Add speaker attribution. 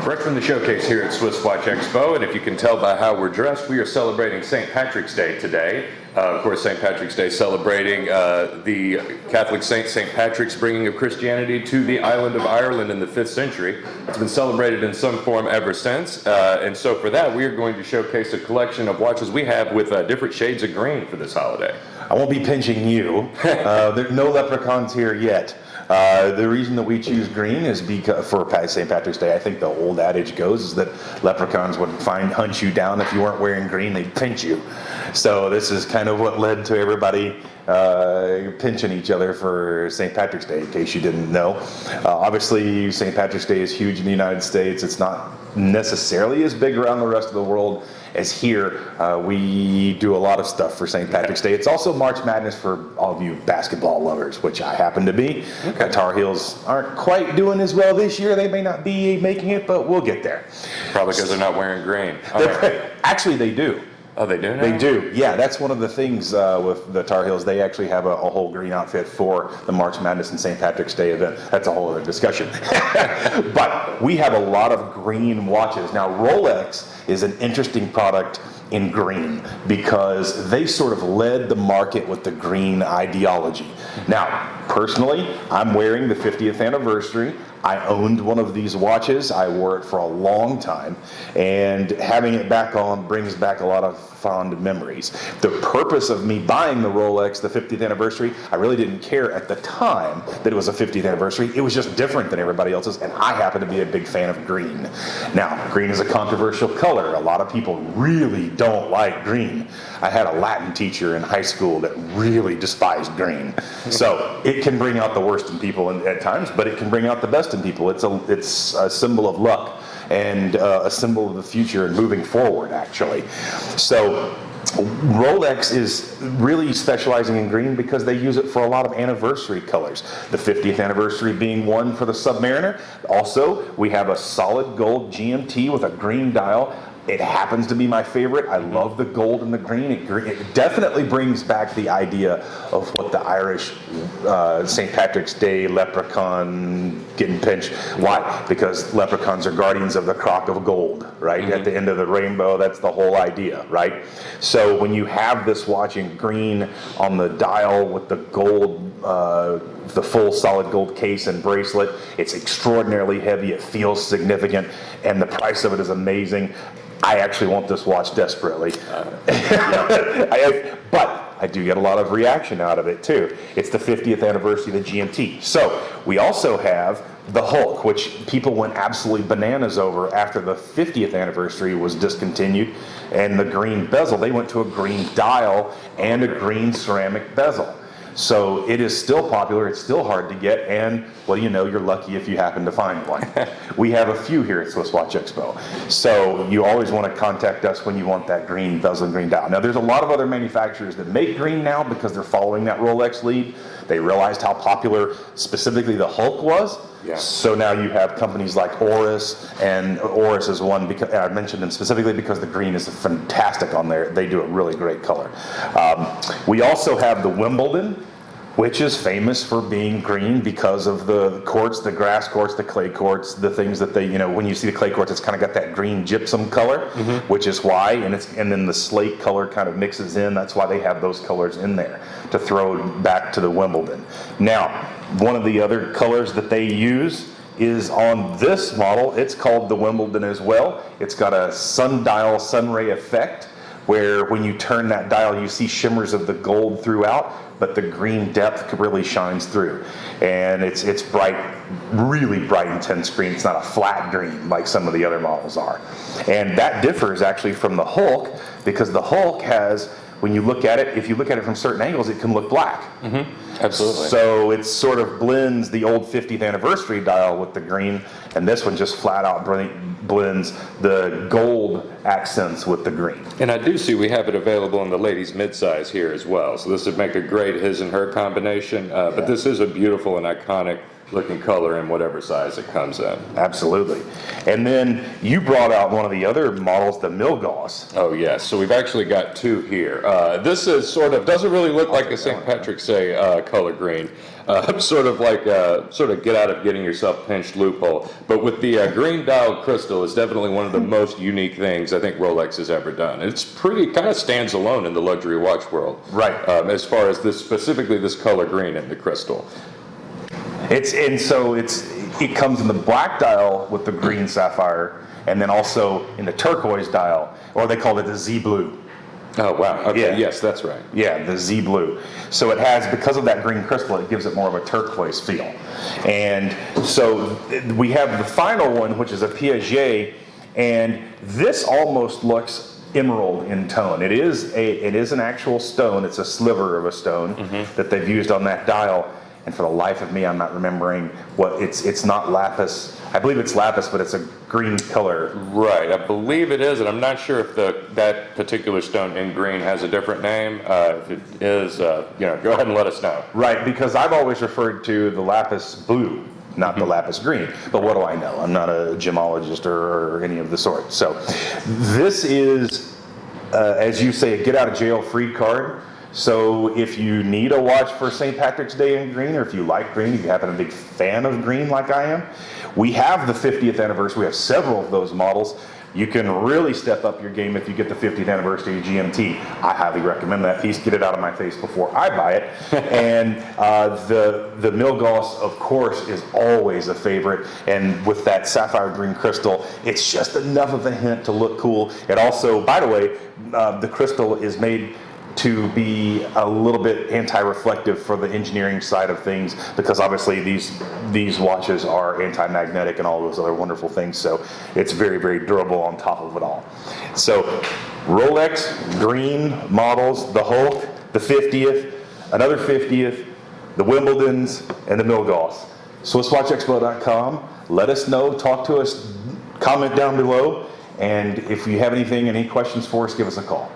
Speaker 1: Direct from the showcase here at Swiss Watch Expo, and if you can tell by how we're dressed, we are celebrating St. Patrick's Day today. Of course, St. Patrick's Day celebrating the Catholic saint St. Patrick's bringing of Christianity to the island of Ireland in the 5th century. It's been celebrated in some form ever since, and so for that, we are going to showcase a collection of watches we have with different shades of green for this holiday.
Speaker 2: I won't be pinching you. There are no leprechauns here yet. The reason that we choose green is because for St. Patrick's Day, I think the old adage goes is that leprechauns would hunt you down if you weren't wearing green, they'd pinch you. So this is kind of what led to everybody pinching each other for St. Patrick's Day, in case you didn't know. Obviously, St. Patrick's Day is huge in the United States. It's not necessarily as big around the rest of the world as here. We do a lot of stuff for St. Patrick's Day. It's also March Madness for all of you basketball lovers, which I happen to be. Okay. Tar Heels aren't quite doing as well this year. They may not be making it, but we'll get there.
Speaker 1: Probably because they're not wearing green.
Speaker 2: Actually, they do.
Speaker 1: Oh, they do now?
Speaker 2: They do. Yeah, that's one of the things with the Tar Heels. They actually have a whole green outfit for the March Madness and St. Patrick's Day event. That's a whole other discussion. But we have a lot of green watches. Now, Rolex is an interesting product in green because they sort of led the market with the green ideology. Now, personally, I'm wearing the 50th anniversary. I owned one of these watches. I wore it for a long time, and having it back on brings back a lot of fond memories. The purpose of me buying the Rolex, the 50th anniversary, I really didn't care at the time that it was a 50th anniversary. It was just different than everybody else's, and I happen to be a big fan of green. Now, green is a controversial color. A lot of people really don't like green. I had a Latin teacher in high school that really despised green. So it can bring out the worst in people at times, but it can bring out the best in people. It's a symbol of luck and a symbol of the future and moving forward, actually. So Rolex is really specializing in green because they use it for a lot of anniversary colors. The 50th anniversary being one for the Submariner. Also, we have a solid gold GMT with a green dial. It happens to be my favorite. I love the gold and the green. It definitely brings back the idea of what the Irish St. Patrick's Day leprechaun getting pinched. Why? Because leprechauns are guardians of the crock of gold, right? Mm-hmm. At the end of the rainbow, that's the whole idea, right? So when you have this watch in green on the dial with the gold, the full solid gold case and bracelet, it's extraordinarily heavy. It feels significant, and the price of it is amazing. I actually want this watch desperately. But I do get a lot of reaction out of it too. It's the 50th anniversary of the GMT. So we also have the Hulk, which people went absolutely bananas over after the 50th anniversary was discontinued, and the green bezel. They went to a green dial and a green ceramic bezel. So it is still popular, it's still hard to get, and well, you know, you're lucky if you happen to find one. We have a few here at Swiss Watch Expo. So you always want to contact us when you want that green bezel and green dial. Now there's a lot of other manufacturers that make green now because they're following that Rolex lead. They realized how popular specifically the Hulk was. Yeah. So now you have companies like Oris, and Oris is one because I mentioned them specifically because the green is fantastic on there. They do a really great color. We also have the Wimbledon, which is famous for being green because of the courts, the grass courts, the clay courts, the things that they, you know, when you see the clay courts, it's kind of got that green gypsum color, which is why, and then the slate color kind of mixes in. That's why they have those colors in there to throw back to the Wimbledon. Now, one of the other colors that they use is on this model. It's called the Wimbledon as well. It's got a sundial sunray effect, where when you turn that dial, you see shimmers of the gold throughout, but the green depth really shines through. And it's bright, really bright, intense green. It's not a flat green like some of the other models are. And that differs actually from the Hulk, because the Hulk has, when you look at it, if you look at it from certain angles, it can look black.
Speaker 1: Absolutely.
Speaker 2: So it sort of blends the old 50th anniversary dial with the green, and this one just flat out blends the gold accents with the green.
Speaker 1: And I do see we have it available in the ladies midsize here as well. So this would make a great his and her combination. But this is a beautiful and iconic looking color in whatever size it comes in.
Speaker 2: Absolutely. And then you brought out one of the other models, the Milgauss.
Speaker 1: Oh yes, so we've actually got two here. This is sort of, doesn't really look like a St. Patrick's Day color green. Sort of like sort of get out of getting yourself pinched loophole. But with the green dial crystal, it's definitely one of the most unique things I think Rolex has ever done. It's pretty, kind of stands alone in the luxury watch world.
Speaker 2: Right.
Speaker 1: As far as this, specifically this color green in the crystal.
Speaker 2: It comes in the black dial with the green sapphire, and then also in the turquoise dial, or they call it the Z blue.
Speaker 1: Oh wow, okay,
Speaker 2: Yeah.
Speaker 1: yes, that's right.
Speaker 2: Yeah, the Z blue. So it has, because of that green crystal, it gives it more of a turquoise feel. And so we have the final one, which is a Piaget, and this almost looks emerald in tone. It is an actual stone. It's a sliver of a stone that they've used on that dial. And for the life of me, I'm not remembering what it's not lapis. I believe it's lapis, but it's a green color.
Speaker 1: Right, I believe it is, and I'm not sure if that particular stone in green has a different name. If it is, go ahead and let us know.
Speaker 2: Right, because I've always referred to the lapis blue, not the lapis green. But what do I know? I'm not a gemologist or any of the sort. So this is, as you say, a get out of jail free card. So if you need a watch for St. Patrick's Day in green, or if you like green, if you happen to be a big fan of green like I am, we have the 50th anniversary. We have several of those models. You can really step up your game if you get the 50th anniversary GMT. I highly recommend that piece. Get it out of my face before I buy it. And the Milgauss, of course, is always a favorite. And with that sapphire green crystal, it's just enough of a hint to look cool. It also, by the way, the crystal is made to be a little bit anti-reflective for the engineering side of things, because obviously these watches are anti-magnetic and all those other wonderful things, so it's very, very durable on top of it all. So Rolex green models, the Hulk, the 50th, another 50th, the Wimbledons, and the Milgauss. SwissWatchExpo.com. Let us know, talk to us, comment down below, and if you have any questions for us, give us a call.